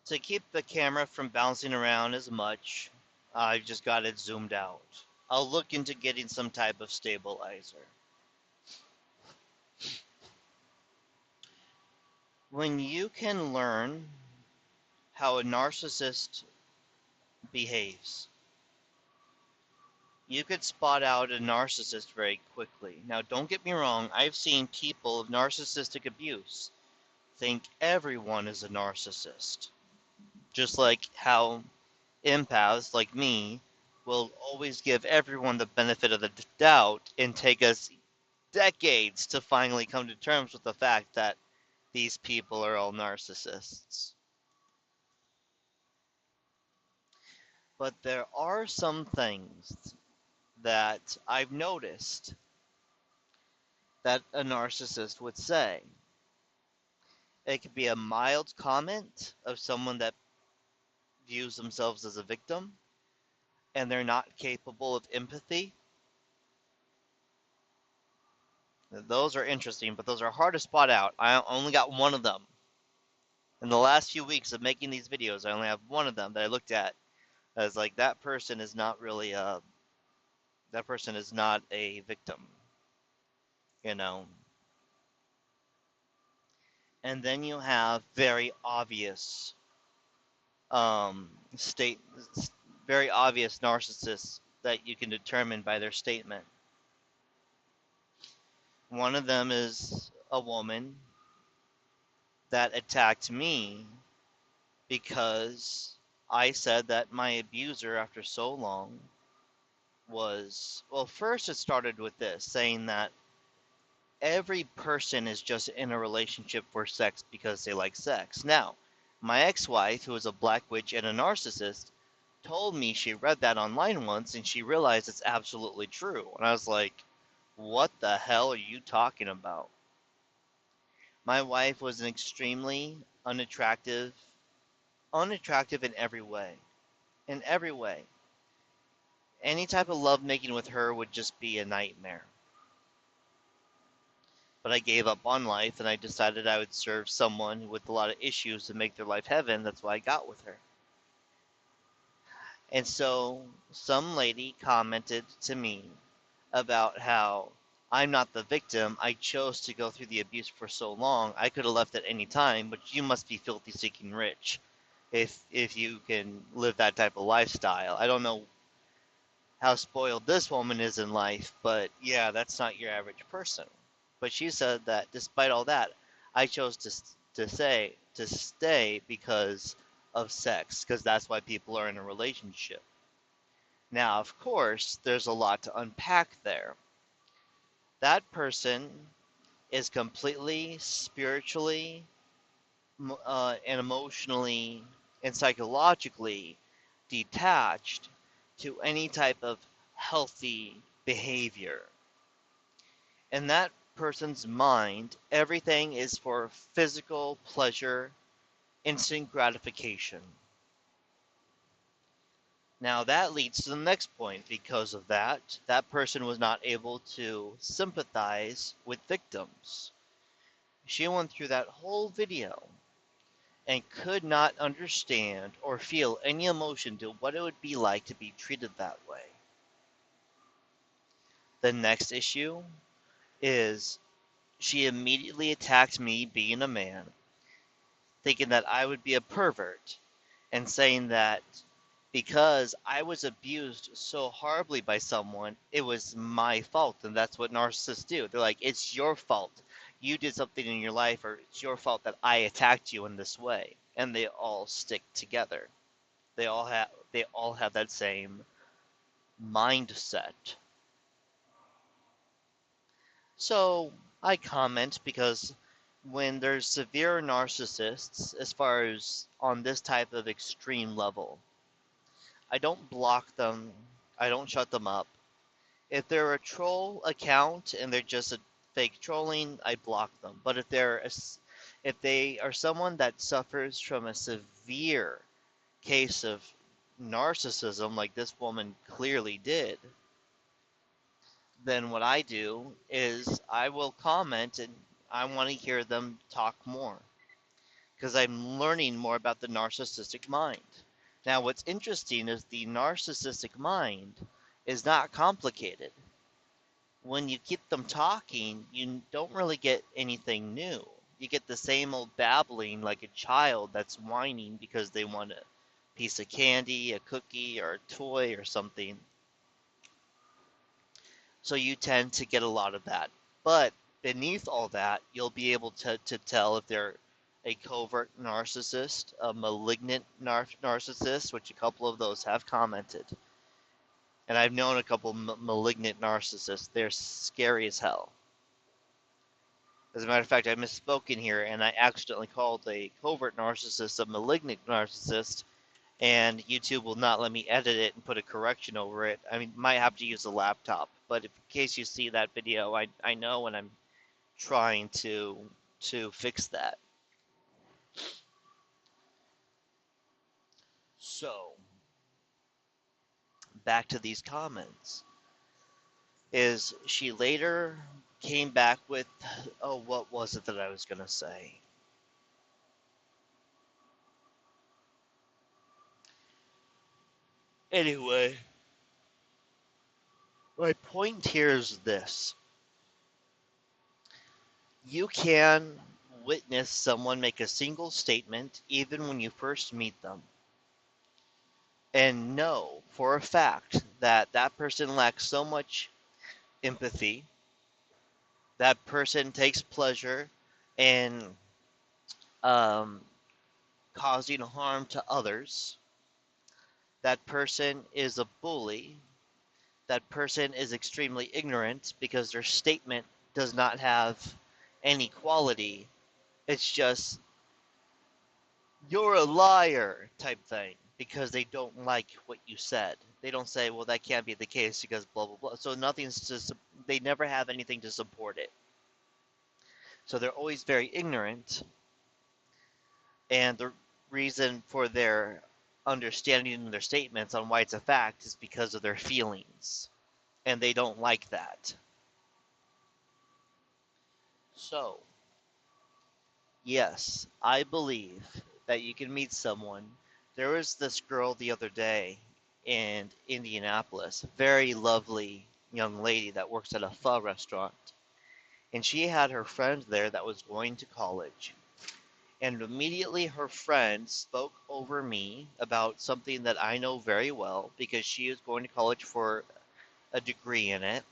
To keep the camera from bouncing around as much, I've just got it zoomed out. I'll look into getting some type of stabilizer. When you can learn how a narcissist behaves, you could spot out a narcissist very quickly. Now, don't get me wrong, I've seen people of narcissistic abuse think everyone is a narcissist. Just like how empaths like me will always give everyone the benefit of the doubt and take us decades to finally come to terms with the fact that these people are all narcissists. But there are some things that I've noticed that a narcissist would say. It could be a mild comment of someone that views themselves as a victim and they're not capable of empathy. Those are interesting, but those are hard to spot out. I only got one of them. In the last few weeks of making these videos, I only have one of them that I looked at. I was like, that person is not really that person is not a victim, you know. And then you have um, state, very obvious narcissists that you can determine by their statement. One of them is a woman that attacked me because I said that my abuser, after so long, was, well, first it started with this, saying that every person is just in a relationship for sex because they like sex. Now, my ex wife, who is a black witch and a narcissist, told me she read that online once and she realized it's absolutely true. And I was like, what the hell are you talking about? My wife was an extremely unattractive in every way. In every way. Any type of lovemaking with her would just be a nightmare. But I gave up on life and I decided I would serve someone with a lot of issues to make their life heaven. That's why I got with her. And so some lady commented to me about how I'm not the victim. I chose to go through the abuse for so long. I could have left at any time, but you must be filthy seeking rich if you can live that type of lifestyle. I don't know how spoiled this woman is in life, but yeah, that's not your average person. But she said that despite all that, I chose to stay because of sex, because that's why people are in a relationship. Now, of course, there's a lot to unpack there. That person is completely spiritually and emotionally and psychologically detached to any type of healthy behavior. In that person's mind, everything is for physical pleasure, instant gratification. Now that leads to the next point. Because of that, that person was not able to sympathize with victims. She went through that whole video and could not understand or feel any emotion to what it would be like to be treated that way. The next issue is she immediately attacked me being a man, thinking that I would be a pervert, and saying that because I was abused so horribly by someone, it was my fault, and that's what narcissists do. They're like, it's your fault. You did something in your life, or it's your fault that I attacked you in this way. And they all stick together. They all have that same mindset. So I comment because when there's severe narcissists, as far as on this type of extreme level, I don't block them, I don't shut them up. If they're a troll account and they're just a fake trolling, I block them. But if they are someone that suffers from a severe case of narcissism, like this woman clearly did, then what I do is I will comment and I want to hear them talk more. because I'm learning more about the narcissistic mind. Now, what's interesting is the narcissistic mind is not complicated. When you keep them talking, you don't really get anything new. You get the same old babbling like a child that's whining because they want a piece of candy, a cookie, or a toy or something. So you tend to get a lot of that. But beneath all that, you'll be able to tell if they're a covert narcissist, a malignant narcissist, which a couple of those have commented. And I've known a couple malignant narcissists. They're scary as hell. As a matter of fact, I misspoke in here and I accidentally called a covert narcissist a malignant narcissist, and YouTube will not let me edit it and put a correction over it. I mean, might have to use a laptop, but in case you see that video, I know when I'm trying to fix that. So, back to these comments. Is she later came back with, oh, what was it that I was going to say? Anyway, my point here is this. You can witness someone make a single statement even when you first meet them and know for a fact that that person lacks so much empathy, that person takes pleasure in um, causing harm to others, that person is a bully, that person is extremely ignorant because their statement does not have any quality. It's just, you're a liar type thing because they don't like what you said. They don't say, well, that can't be the case because blah, blah, blah. So nothing's just, they never have anything to support it. So they're always very ignorant. And the reason for their understanding their statements on why it's a fact is because of their feelings. And they don't like that. So, yes, I believe that you can meet someone. There was this girl the other day in Indianapolis, very lovely young lady that works at a pho restaurant. And she had her friend there that was going to college. And immediately her friend spoke over me about something that I know very well because she is going to college for a degree in it.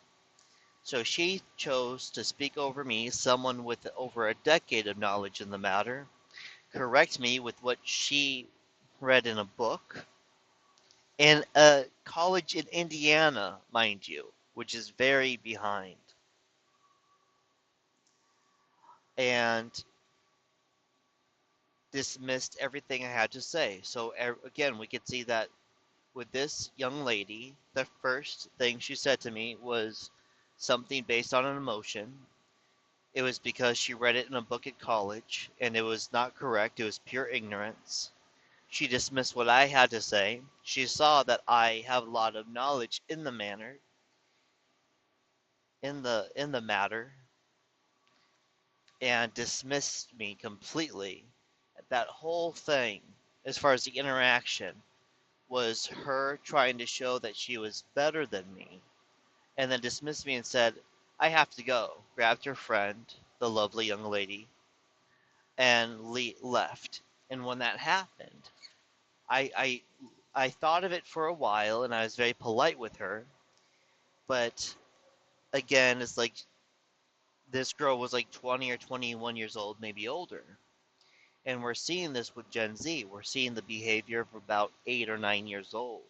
So she chose to speak over me, someone with over a decade of knowledge in the matter, correct me with what she read in a book, in a college in Indiana, mind you, which is very behind. And dismissed everything I had to say. So again, we could see that with this young lady, the first thing she said to me was something based on an emotion. It was because she read it in a book at college, and it was not correct. It was pure ignorance. She dismissed what I had to say. She saw that I have a lot of knowledge in the manner, in the matter, and dismissed me completely. That whole thing, as far as the interaction, was her trying to show that she was better than me, and then dismissed me and said, I have to go. Grabbed her friend, the lovely young lady, and left. And when that happened, I, I I thought of it for a while, and I was very polite with her. But again, it's like this girl was like 20 or 21 years old, maybe older. And we're seeing this with Gen Z. We're seeing the behavior of about 8 or 9 years old,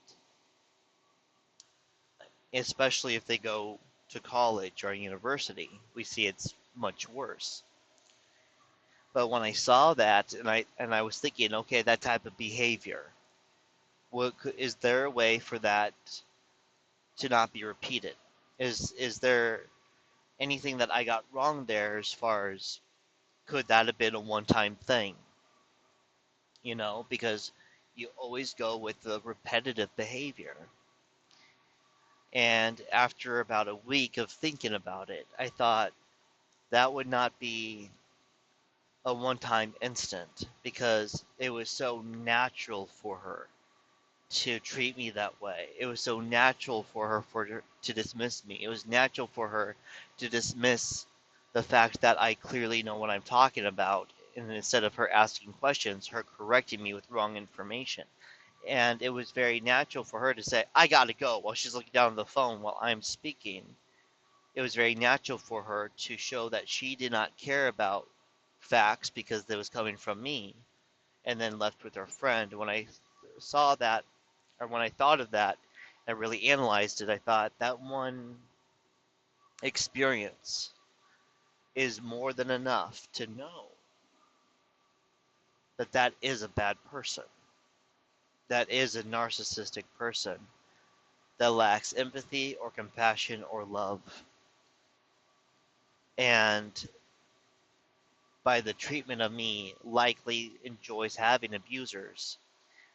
especially if they go to college or university. We see it's much worse. But when I saw that, and I was thinking, okay, that type of behavior, is there a way for that to not be repeated? Is there anything that I got wrong there as far as could that have been a one-time thing? Because you always go with the repetitive behavior. And after about a week of thinking about it, I thought that would not be a one-time instant because it was so natural for her to treat me that way. It was so natural for her to dismiss me. It was natural for her to dismiss the fact that I clearly know what I'm talking about, and instead of her asking questions, her correcting me with wrong information. And it was very natural for her to say, "I gotta go," while she's looking down at the phone while I'm speaking. It was very natural for her to show that she did not care about facts because it was coming from me, and then left with her friend. When I saw that, or when I thought of that, I really analyzed it. I thought that one experience is more than enough to know that that is a bad person. That is a narcissistic person that lacks empathy or compassion or love. And by the treatment of me, likely enjoys having abusers.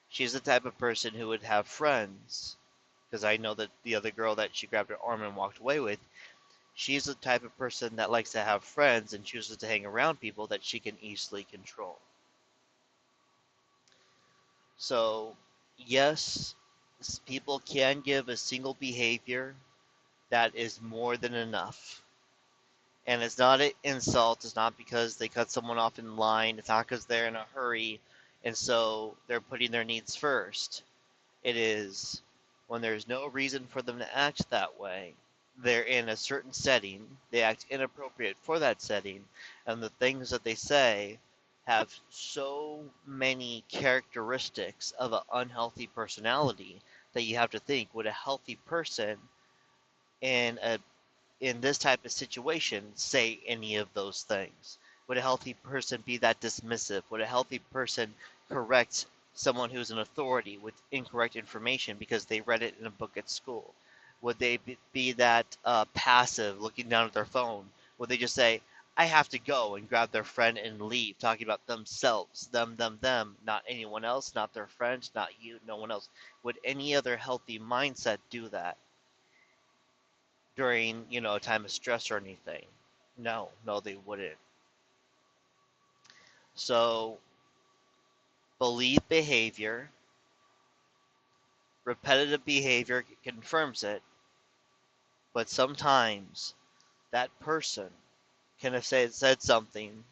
She's the type of person who would have friends, because I know that the other girl that she grabbed her arm and walked away with, she's the type of person that likes to have friends and chooses to hang around people that she can easily control. So, yes, people can give a single behavior that is more than enough. And it's not an insult. It's not because they cut someone off in line. It's not because they're in a hurry and so they're putting their needs first. It is when there's no reason for them to act that way. They're in a certain setting, they act inappropriate for that setting, and the things that they say have so many characteristics of an unhealthy personality that you have to think, would a healthy person in a in this type of situation say any of those things? Would a healthy person be that dismissive? Would a healthy person correct someone who's an authority with incorrect information because they read it in a book at school? Would they be that passive, looking down at their phone? Would they just say, "I have to go," and grab their friend and leave, talking about themselves, them, not anyone else, not their friends, not you, no one else? Would any other healthy mindset do that during, a time of stress or anything? No, no, they wouldn't. So, belief behavior, repetitive behavior confirms it, but sometimes that person can have said something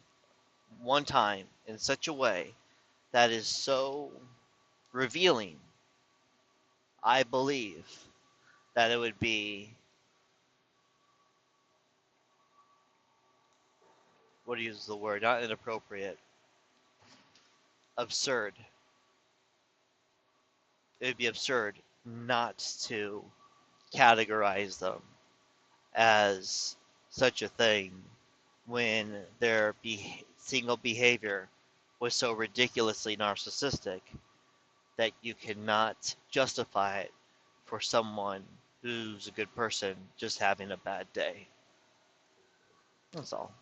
one time in such a way that is so revealing, I believe, that it would be, what do you use the word, not inappropriate, absurd. It would be absurd not to categorize them as such a thing when their single behavior was so ridiculously narcissistic that you cannot justify it for someone who's a good person just having a bad day. That's all.